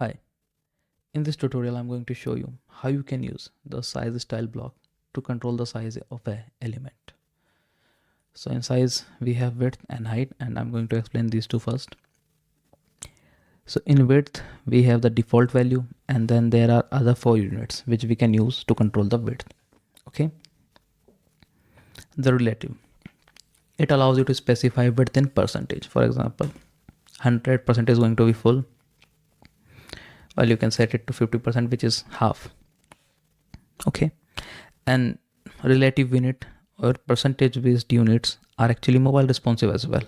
Hi, in this tutorial I'm going to show you how you can use the size style block to control the size of a element. So in size we have width and height, and I'm going to explain these two first. So in width we have the default value, and then there are other 4 units which we can use to control the width. Okay. The relative, it allows you to specify width in percentage. For example, 100% is going to be full, while you can set it to 50%, which is half. Okay. And relative unit or percentage based units are actually mobile responsive as well.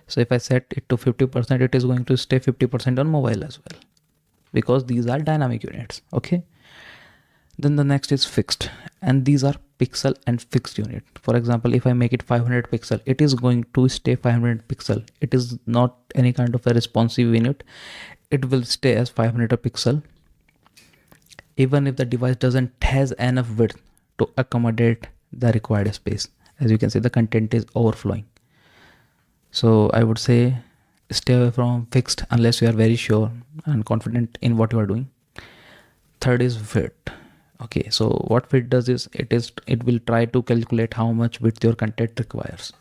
So if I set it to 50%, it is going to stay 50% on mobile as well, because these are dynamic units. Okay. Then the next is fixed, and these are pixel and fixed unit. For example, if I make it 500 pixel, it is going to stay 500 pixel. It is not any kind of a responsive unit. It will stay as 500 pixel even if the device doesn't has enough width to accommodate the required space. As you can see, the content is overflowing. So I would say stay away from fixed unless you are very sure and confident in what you are doing. Third is width. Okay, so what width does is it will try to calculate how much width your content requires,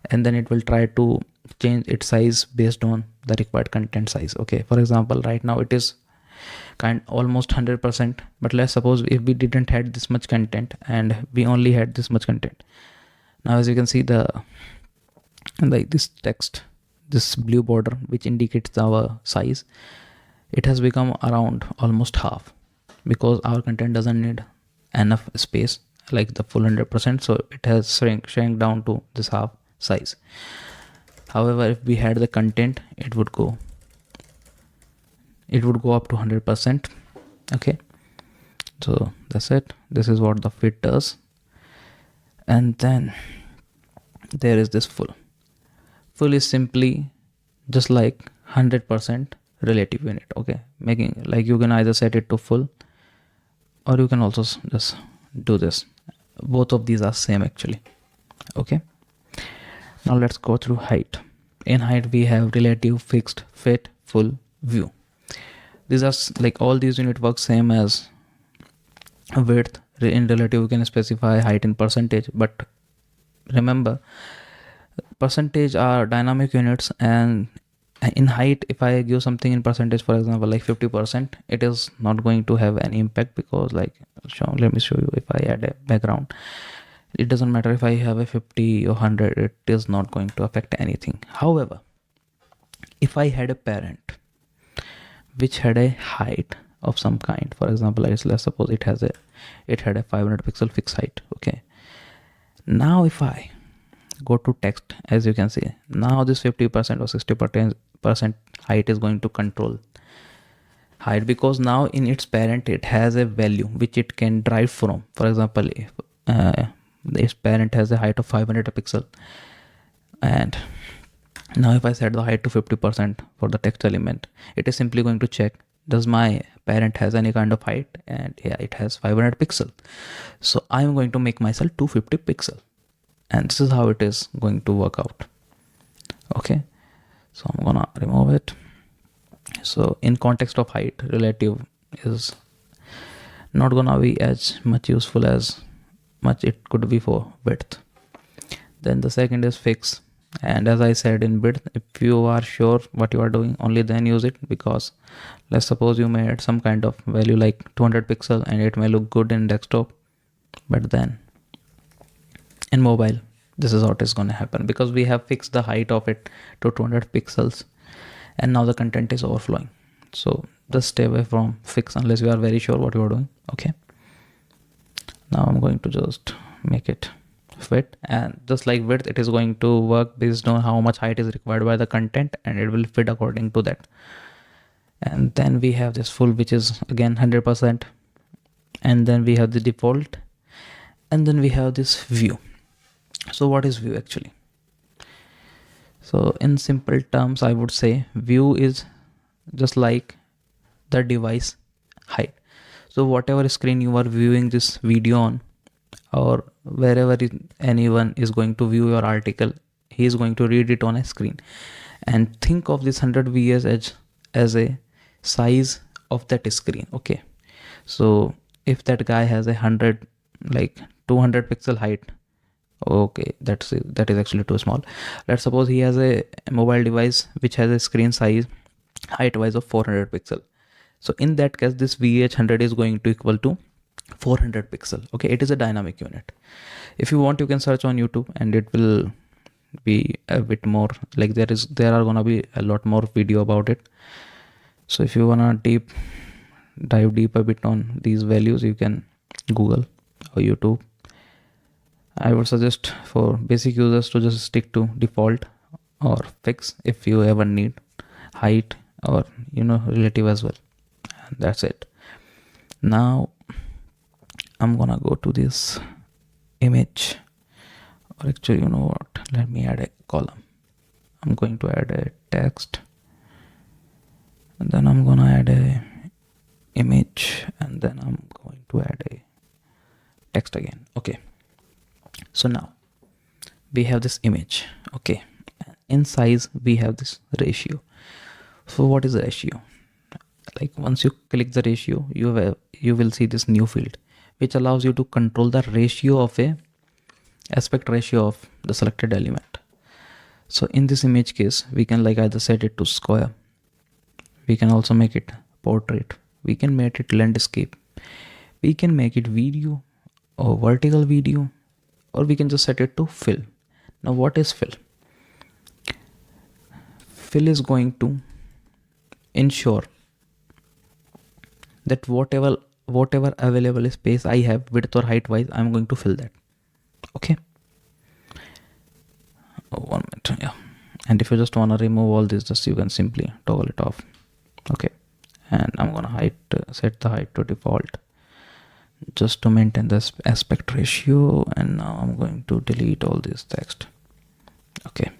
and then it will try to change its size based on the required content size. Okay, for example, right now it is almost 100%, but let's suppose if we didn't had this much content and we only had this much content. Now as you can see, this text, this blue border which indicates our size, it has become around almost half, because our content doesn't need enough space like the full 100%, so it has shrank down to this half size. However, if we had the content, it would go up to 100%. Okay, so that's it. This is what the fit does. And then there is this full is simply just like 100% relative unit. Okay, making like you can either set it to full, or you can also just do this. Both of these are same actually. Okay, now let's go through height. In height we have relative, fixed, fit, full, view. These are like all these unit work same as width. In relative you can specify height in percentage, but remember, percentage are dynamic units, and in height if I give something in percentage, for example like 50%, it is not going to have any impact, because let me show you. If I add a background, it doesn't matter if I have a 50 or 100, it is not going to affect anything. However, if I had a parent which had a height of some kind, for example, let's suppose it had a 500 pixel fixed height. Okay, now if I go to text, as you can see, now this 50% or 60% height is going to control height, because now in its parent it has a value which it can derive from. For example, if this parent has a height of 500 pixel, and now if I set the height to 50% for the text element, it is simply going to check, does my parent has any kind of height, and yeah, it has 500 pixel. So I'm going to make myself 250 pixel, and this is how it is going to work out. Okay, so I'm gonna remove it. So in context of height, relative is not gonna be as much useful as much it could be for width. Then the second is fix, and as I said, in width, if you are sure what you are doing, only then use it, because let's suppose you made some kind of value like 200 pixel and it may look good in desktop, but then in mobile this is what is going to happen, because we have fixed the height of it to 200 pixels, and now the content is overflowing. So just stay away from fix unless you are very sure what you are doing. Okay, now I'm going to just make it fit, and just like width, it is going to work based on how much height is required by the content, and it will fit according to that. And then we have this full, which is again 100%, and then we have the default, and then we have this view. So what is view actually? So in simple terms, I would say view is just like the device height. So whatever screen you are viewing this video on, or wherever anyone is going to view your article, he is going to read it on a screen. And think of this 100 VS as a size of that screen. Okay, so if that guy has 200 pixel height, okay, that is actually too small. Let's suppose he has a mobile device which has a screen size height wise of 400 pixel. So in that case, this VH100 is going to equal to 400 pixel. Okay, it is a dynamic unit. If you want, you can search on YouTube and it will be a bit more, like there are gonna be a lot more video about it. So if you wanna dive deep a bit on these values, you can Google or YouTube. I would suggest for basic users to just stick to default or fix if you ever need height or relative as well. And that's it. Now I'm gonna go to this image, or actually, you know what, let me add a column. I'm going to add a text, and then I'm gonna add a image, and then I'm going to add a text again. Okay, so now we have this image. Okay, in size we have this ratio. So what is the ratio? Like once you click the ratio, you will see this new field which allows you to control the ratio of a aspect ratio of the selected element. So in this image case, we can like either set it to square, we can also make it portrait, we can make it landscape, we can make it video or vertical video, or we can just set it to fill. Now what is fill? Fill is going to ensure that whatever available space I have width or height wise, I'm going to fill that. Okay, 1 minute. Yeah, and if you just want to remove all this, just you can simply toggle it off. Okay, and I'm gonna set the height to default just to maintain this aspect ratio. And now I'm going to delete all this text. Okay,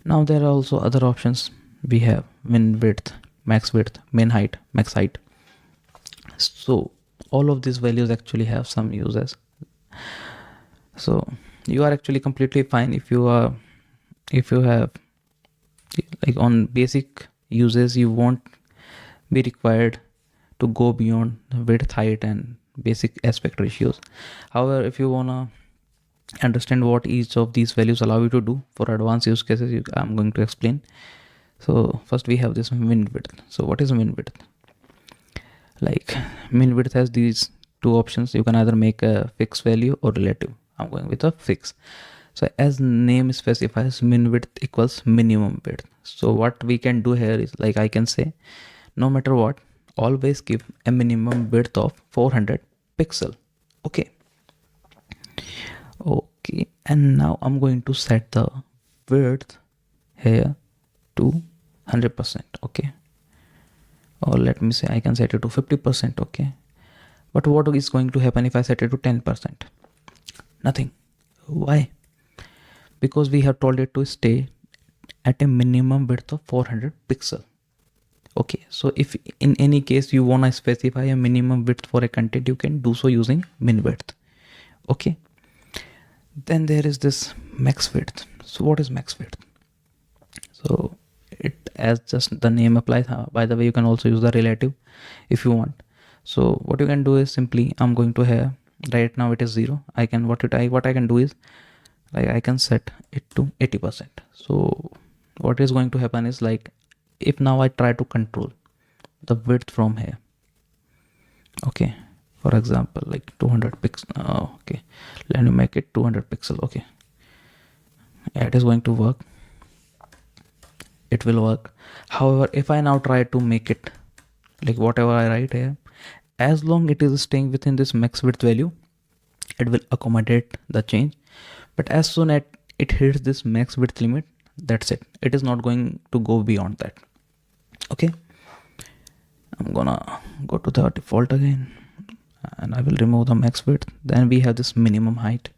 now there are also other options. We have min width, min height, max height. So all of these values actually have some uses. So you are actually completely fine if you have like on basic uses, you won't be required to go beyond width, height and basic aspect ratios. However, if you wanna understand what each of these values allow you to do for advanced use cases, I'm going to explain. So first we have this min width. So what is min width? Like min width has these two options. You can either make a fixed value or relative. I'm going with a fix. So as name specifies, min width equals minimum width. So what we can do here is, like, I can say no matter what, always give a minimum width of 400 pixel. Okay, and now I'm going to set the width here to 100%. Okay, or let me say I can set it to 50%. Okay, but what is going to happen if I set it to 10%? Nothing. Why? Because we have told it to stay at a minimum width of 400 pixel. Okay, so if in any case you want to specify a minimum width for a content, you can do so using min width. Okay, then there is this max width. So what is max width? So it, as just the name applies, by the way, you can also use the relative if you want. So what you can do is simply, I'm going to have, right now it is 0. I can what I can do is, like, I can set it to 80%. So what is going to happen is, like, if now I try to control the width from here, okay, for example, like 200 pixel. Okay, let me make it 200 pixel. Okay, it is going to work. It will work. However, if I now try to make it like whatever I write here, as long it is staying within this max width value, it will accommodate the change. But as soon as it hits this max width limit, that's it. It is not going to go beyond that. Okay, I'm gonna go to the default again, and I will remove the max width. Then we have this minimum height.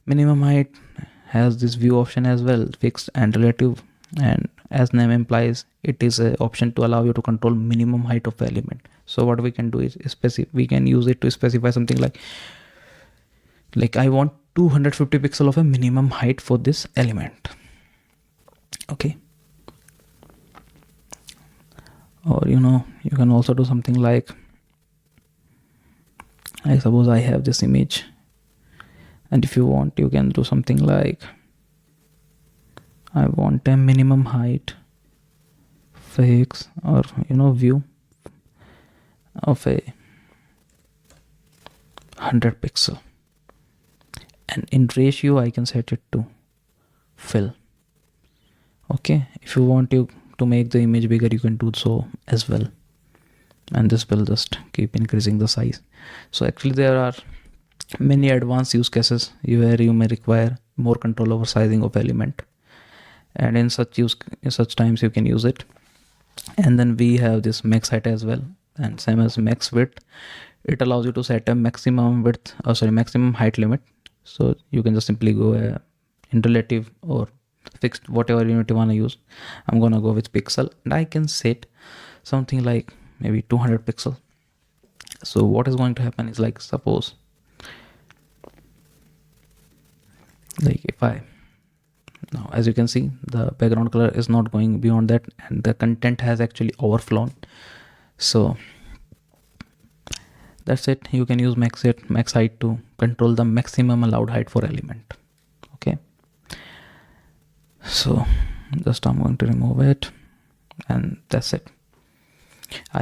Minimum height has this view option as well, fixed and relative, and as name implies, it is an option to allow you to control minimum height of element. So what we can do is we can use it to specify something like I want 250 pixel of a minimum height for this element. Okay, Or you can also do something like, I suppose I have this image, and if you want, you can do something like, I want a minimum height fix, or view of a 100 pixel, and in ratio I can set it to fill. Okay, if you want to make the image bigger, you can do so as well, and this will just keep increasing the size. So actually there are many advanced use cases where you may require more control over sizing of element, and in such times you can use it. And then we have this max height as well, and same as max width. It allows you to set a maximum maximum height limit. So you can just simply go in relative or fixed, whatever unit you want to use. I'm gonna go with pixel, and I can set something like maybe 200 pixel. So what is going to happen is, like, suppose, like, if I now, as you can see, the background color is not going beyond that, and the content has actually overflown. So that's it. You can use max height to control the maximum allowed height for element. Okay, so just I'm going to remove it, and that's it. I